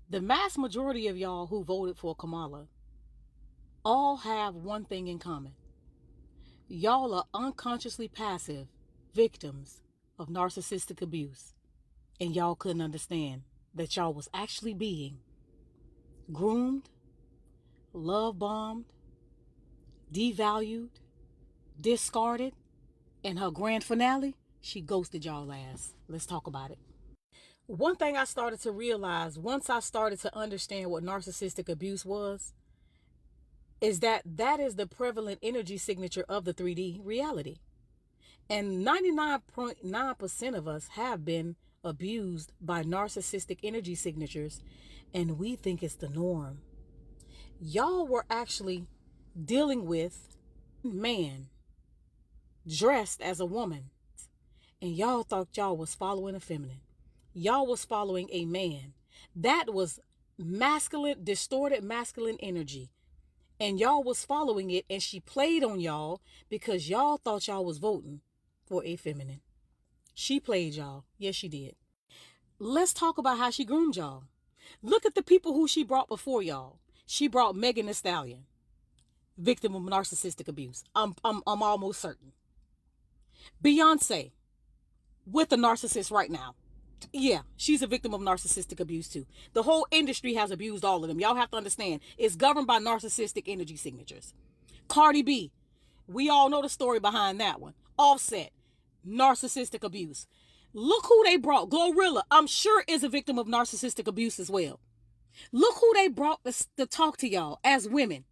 The mass majority of y'all who voted for Kamala all have one thing in common. Y'all are unconsciously passive victims of narcissistic abuse. And y'all couldn't understand that y'all was actually being groomed, love bombed, devalued, discarded, and her grand finale, she ghosted y'all ass. Let's talk about it. One thing I started to realize once I started to understand what narcissistic abuse was is that that is the prevalent energy signature of the 3D reality. And 99.9% of us have been abused by narcissistic energy signatures, and we think it's the norm. Y'all were actually dealing with man dressed as a woman, and y'all thought y'all was following a feminine. Y'all was following a man. That was masculine, distorted masculine energy. And y'all was following it, and she played on y'all because y'all thought y'all was voting for a feminine. She played y'all. Yes, she did. Let's talk about how she groomed y'all. Look at the people who she brought before y'all. She brought Megan Thee Stallion, victim of narcissistic abuse. I'm almost certain. Beyonce, with a narcissist right now. Yeah, she's a victim of narcissistic abuse too. The whole industry has abused all of them. Y'all have to understand, it's governed by narcissistic energy signatures. Cardi B, we all know the story behind that one. Offset, narcissistic abuse. Look who they brought. Glorilla, I'm sure, is a victim of narcissistic abuse as well. Look who they brought to talk to y'all as women.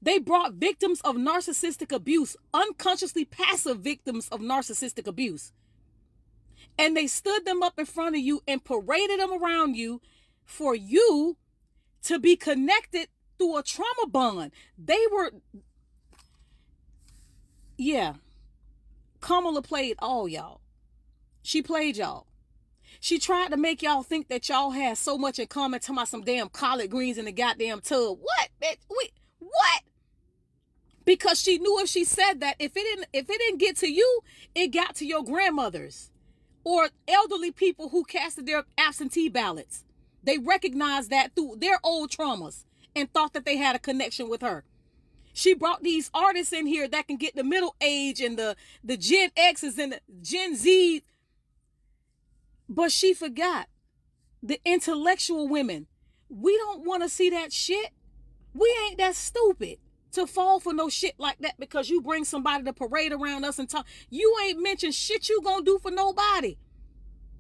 They brought victims of narcissistic abuse, unconsciously passive victims of narcissistic abuse. And they stood them up in front of you and paraded them around you for you to be connected through a trauma bond. They were, yeah, Kamala played all y'all. She played y'all. She tried to make y'all think that y'all had so much in common, talking about some damn collard greens in the goddamn tub. What, bitch? Wait, what? Because she knew if she said that, if it didn't get to you, it got to your grandmothers or elderly people who casted their absentee ballots. They recognized that through their old traumas and thought that they had a connection with her. She brought these artists in here that can get the middle age and the Gen X's and the Gen Z, but she forgot the intellectual women. We don't want to see that shit. We ain't that stupid to fall for no shit like that because you bring somebody to parade around us and talk. You ain't mentioned shit you gonna do for nobody.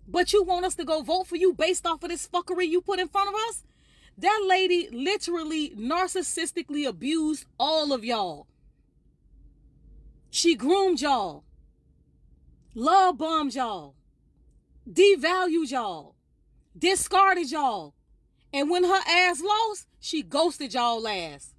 But you want us to go vote for you based off of this fuckery you put in front of us? That lady literally narcissistically abused all of y'all. She groomed y'all, love bombed y'all, devalued y'all, discarded y'all. And when her ass lost, she ghosted y'all ass.